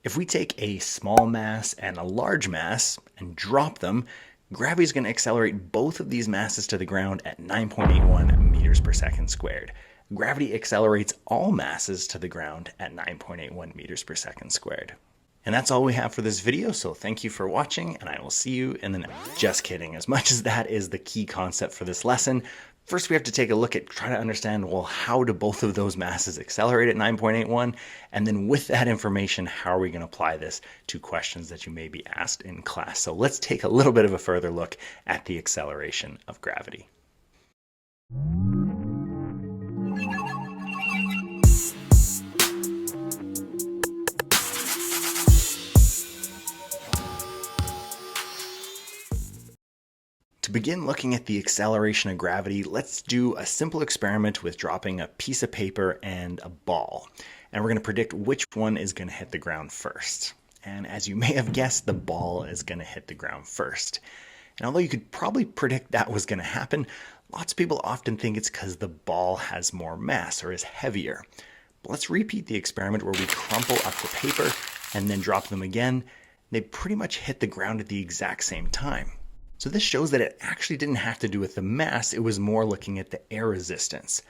If we take a small mass and a large mass and drop them, gravity is going to accelerate both of these masses to the ground at 9.81 meters per second squared. Gravity accelerates all masses to the ground at 9.81 meters per second squared. And that's all we have for this video, so thank you for watching, and I will see you in the next. Just kidding, as much as that is the key concept for this lesson, first we have to take a look at trying to understand, well, how do both of those masses accelerate at 9.81? And then with that information, how are we going to apply this to questions that you may be asked in class? So let's take a little bit of a further look at the acceleration of gravity. To begin looking at the acceleration of gravity, let's do a simple experiment with dropping a piece of paper and a ball. And we're going to predict which one is going to hit the ground first. And as you may have guessed, the ball is going to hit the ground first. And although you could probably predict that was going to happen, lots of people often think it's because the ball has more mass or is heavier. But let's repeat the experiment where we crumple up the paper and then drop them again. They pretty much hit the ground at the exact same time. So this shows that it actually didn't have to do with the mass, it was more looking at the air resistance.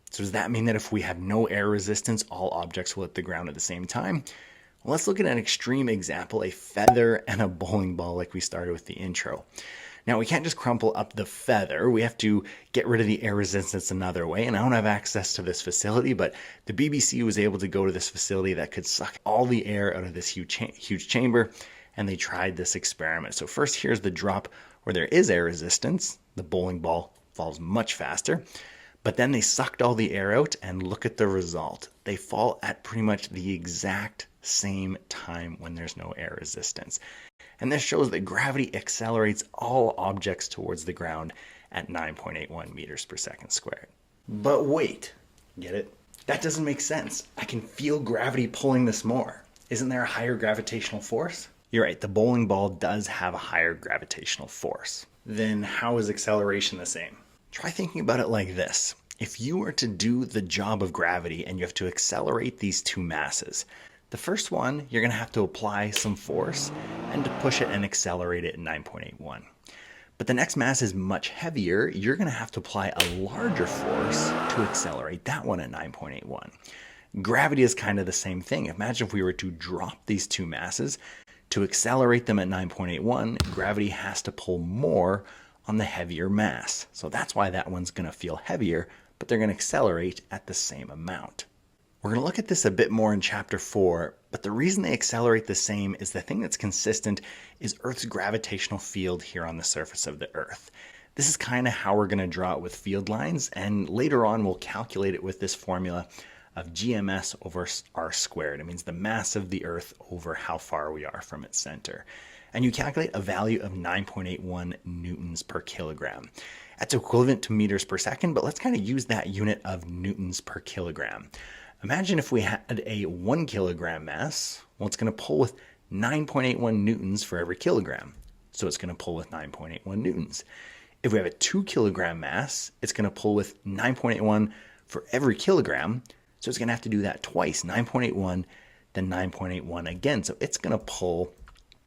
So does that mean that if we have no air resistance, all objects will hit the ground at the same time? Well, let's look at an extreme example, a feather and a bowling ball like we started with the intro. Now we can't just crumple up the feather, we have to get rid of the air resistance another way, and I don't have access to this facility, but the BBC was able to go to this facility that could suck all the air out of this huge chamber, and they tried this experiment. So first here's the drop where there is air resistance. The bowling ball falls much faster, but then they sucked all the air out and look at the result. They fall at pretty much the exact same time when there's no air resistance. And this shows that gravity accelerates all objects towards the ground at 9.81 meters per second squared. But wait, get it? That doesn't make sense. I can feel gravity pulling this more. Isn't there a higher gravitational force? You're right, the bowling ball does have a higher gravitational force. Then how is acceleration the same? Try thinking about it like this. If you were to do the job of gravity and you have to accelerate these two masses, the first one, you're going to have to apply some force and to push it and accelerate it at 9.81. But the next mass is much heavier. You're going to have to apply a larger force to accelerate that one at 9.81. Gravity is kind of the same thing. Imagine if we were to drop these two masses. To accelerate them at 9.81, gravity has to pull more on the heavier mass. So that's why that one's going to feel heavier, but they're going to accelerate at the same amount. We're going to look at this a bit more in chapter 4, but the reason they accelerate the same is the thing that's consistent is Earth's gravitational field here on the surface of the Earth. This is kind of how we're going to draw it with field lines, and later on we'll calculate it with this formula of GMS over r squared. It means the mass of the Earth over how far we are from its center. And you calculate a value of 9.81 newtons per kilogram. That's equivalent to meters per second, but let's kind of use that unit of newtons per kilogram. Imagine if we had a 1 kilogram mass. Well, it's going to pull with 9.81 newtons for every kilogram. So it's going to pull with 9.81 newtons. If we have a 2 kilogram mass, it's going to pull with 9.81 for every kilogram. So it's going to have to do that twice, 9.81, then 9.81 again. So it's going to pull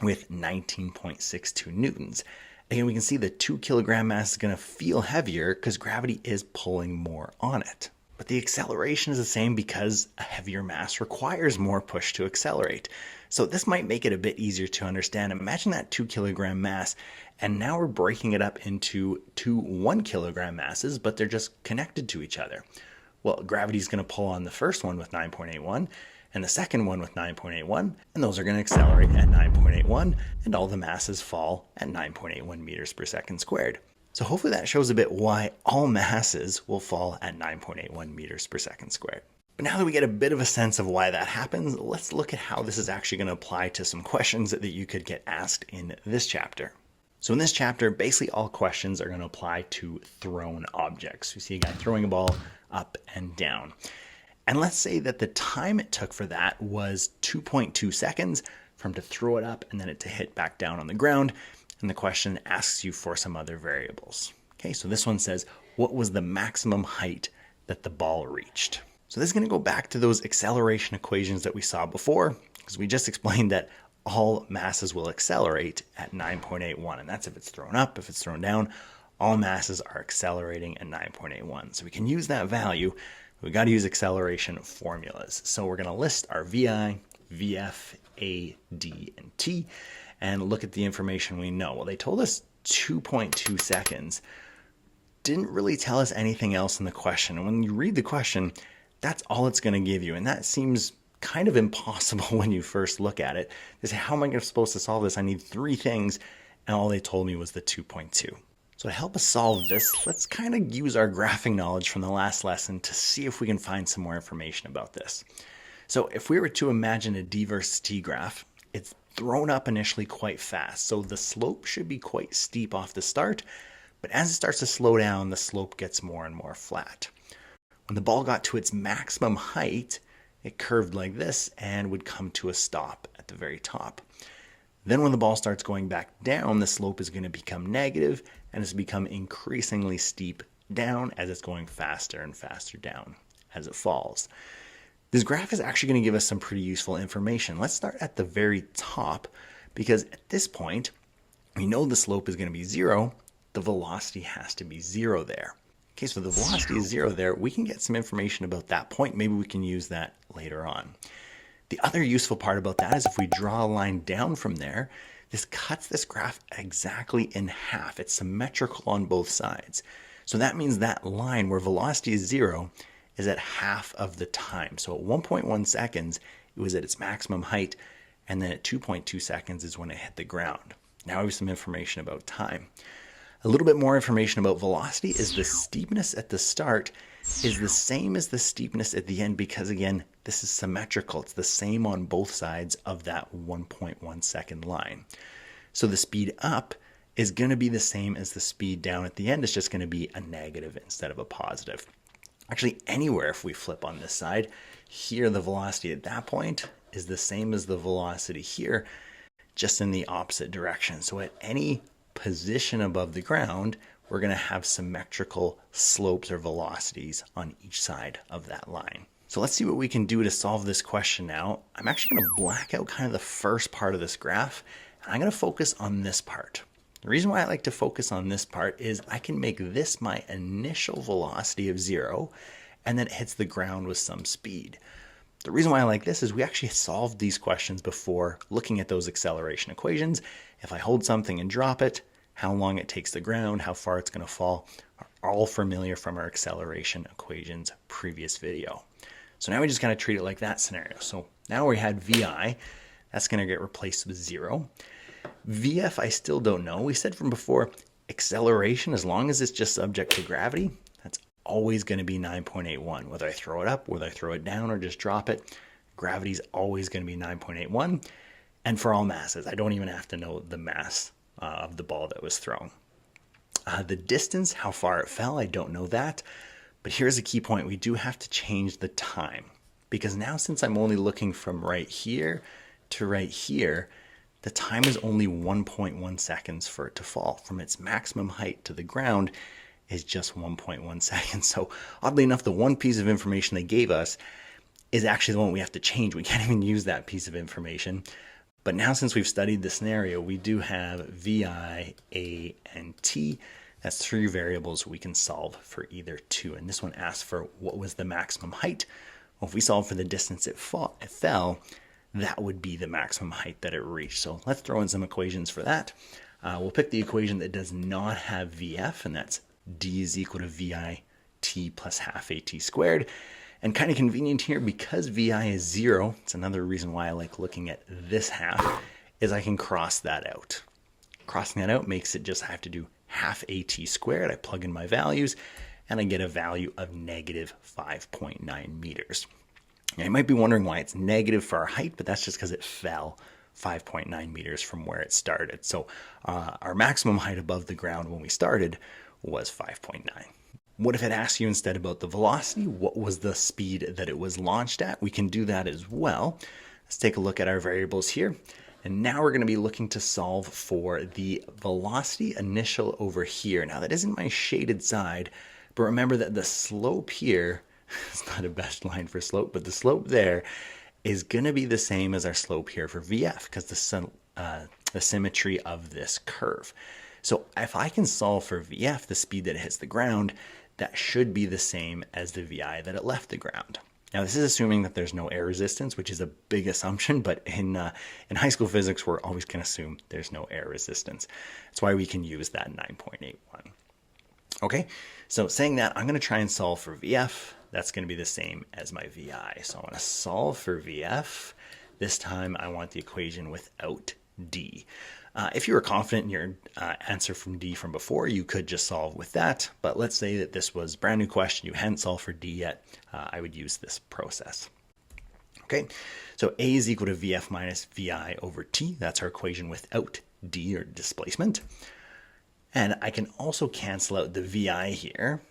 with 19.62 newtons. Again, we can see the 2 kilogram mass is going to feel heavier because gravity is pulling more on it. But the acceleration is the same because a heavier mass requires more push to accelerate. So this might make it a bit easier to understand. Imagine that 2 kilogram mass, and now we're breaking it up into two 1 kilogram masses, but they're just connected to each other. Well, gravity is going to pull on the first one with 9.81 and the second one with 9.81, and those are going to accelerate at 9.81, and all the masses fall at 9.81 meters per second squared. So hopefully that shows a bit why all masses will fall at 9.81 meters per second squared. But now that we get a bit of a sense of why that happens, let's look at how this is actually going to apply to some questions that you could get asked in this chapter. So in this chapter, basically all questions are going to apply to thrown objects. You see a guy throwing a ball up and down. And let's say that the time it took for that was 2.2 seconds for him to throw it up and then it to hit back down on the ground. And the question asks you for some other variables. Okay, so this one says, what was the maximum height that the ball reached? So this is going to go back to those acceleration equations that we saw before. Because we just explained that all masses will accelerate at 9.81, and that's if it's thrown up. If it's thrown down, all masses are accelerating at 9.81. So we can use that value. We got to use acceleration formulas. So we're going to list our VI, VF, A, D, and T, and look at the information we know. Well, they told us 2.2 seconds. Didn't really tell us anything else in the question. And when you read the question, that's all it's going to give you. And that seems kind of impossible when you first look at it. They say, how am I supposed to solve this? I need 3 things. And all they told me was the 2.2. So to help us solve this, let's kind of use our graphing knowledge from the last lesson to see if we can find some more information about this. So if we were to imagine a D versus T graph, it's thrown up initially quite fast. So the slope should be quite steep off the start. But as it starts to slow down, the slope gets more and more flat. When the ball got to its maximum height, it curved like this and would come to a stop at the very top. Then when the ball starts going back down, the slope is going to become negative and it's become increasingly steep down as it's going faster and faster down as it falls. This graph is actually going to give us some pretty useful information. Let's start at the very top, because at this point, we know the slope is going to be 0. The velocity has to be 0 there. Okay, so the velocity is 0 there. We can get some information about that point. Maybe we can use that later on. The other useful part about that is if we draw a line down from there, this cuts this graph exactly in half. It's symmetrical on both sides. So that means that line where velocity is 0 is at half of the time. So at 1.1 seconds, it was at its maximum height, and then at 2.2 seconds is when it hit the ground. Now we have some information about time. A little bit more information about velocity is the steepness at the start is the same as the steepness at the end, because again, this is symmetrical. It's the same on both sides of that 1.1 second line. So the speed up is going to be the same as the speed down at the end. It's just going to be a negative instead of a positive. Actually, anywhere if we flip on this side, here the velocity at that point is the same as the velocity here, just in the opposite direction. So at any position above the ground, we're going to have symmetrical slopes or velocities on each side of that line. So let's see what we can do to solve this question now. I'm actually going to black out kind of the first part of this graph, and I'm going to focus on this part. The reason why I like to focus on this part is I can make this my initial velocity of 0, and then it hits the ground with some speed. The reason why I like this is we actually solved these questions before looking at those acceleration equations. If I hold something and drop it, how long it takes the ground, how far it's going to fall, are all familiar from our acceleration equations previous video. So now we just kind of treat it like that scenario. So now we had VI, that's going to get replaced with 0. VF, I still don't know. We said from before, acceleration, as long as it's just subject to gravity, that's always going to be 9.81. Whether I throw it up, whether I throw it down, or just drop it, gravity's always going to be 9.81. And for all masses, I don't even have to know the mass of the ball that was thrown. The distance, how far it fell, I don't know that. But here's a key point. We do have to change the time, because now since I'm only looking from right here to right here, the time is only 1.1 seconds for it to fall. From its maximum height to the ground is just 1.1 seconds. So oddly enough, the one piece of information they gave us is actually the one we have to change. We can't even use that piece of information. But now since we've studied the scenario, we do have VI, A, and T. That's 3 variables we can solve for either 2. And this one asks for what was the maximum height. Well, if we solve for the distance it fell, that would be the maximum height that it reached. So let's throw in some equations for that. We'll pick the equation that does not have VF, and that's D is equal to VI T plus half AT squared. And kind of convenient here, because VI is 0, it's another reason why I like looking at this half, is I can cross that out. Crossing that out makes it just, I have to do half AT squared. I plug in my values, and I get a value of negative 5.9 meters. Now, you might be wondering why it's negative for our height, but that's just because it fell 5.9 meters from where it started. So our maximum height above the ground when we started was 5.9. What if it asks you instead about the velocity? What was the speed that it was launched at? We can do that as well. Let's take a look at our variables here. And now we're going to be looking to solve for the velocity initial over here. Now that isn't my shaded side, but remember that the slope here, it's not a best line for slope, but the slope there is going to be the same as our slope here for VF because the symmetry of this curve. So if I can solve for VF, the speed that it hits the ground, that should be the same as the VI that it left the ground. Now, this is assuming that there's no air resistance, which is a big assumption, but in high school physics, we're always going to assume there's no air resistance. That's why we can use that 9.81. Okay, so saying that, I'm going to try and solve for VF. That's going to be the same as my VI. So I want to solve for VF. This time, I want the equation without D. If you were confident in your answer from D from before, you could just solve with that. But let's say that this was a brand new question, you hadn't solved for D yet, I would use this process. Okay, so A is equal to VF minus VI over T. That's our equation without D, or displacement. And I can also cancel out the VI here.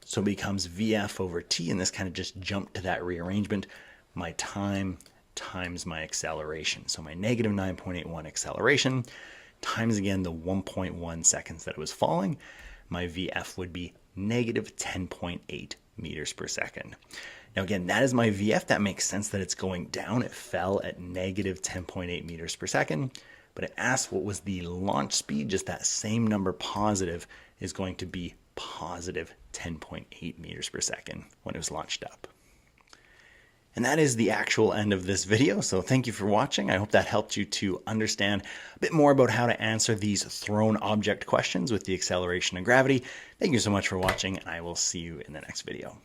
So it becomes VF over T, and this kind of just jumped to that rearrangement. My time times my acceleration. So my negative 9.81 acceleration times, again, the 1.1 seconds that it was falling. My VF would be negative 10.8 meters per second. Now, again, that is my VF. That makes sense that it's going down. It fell at negative 10.8 meters per second. But it asks what was the launch speed. Just that same number positive is going to be positive 10.8 meters per second when it was launched up. And that is the actual end of this video. So thank you for watching. I hope that helped you to understand a bit more about how to answer these thrown object questions with the acceleration of gravity. Thank you so much for watching, and I will see you in the next video.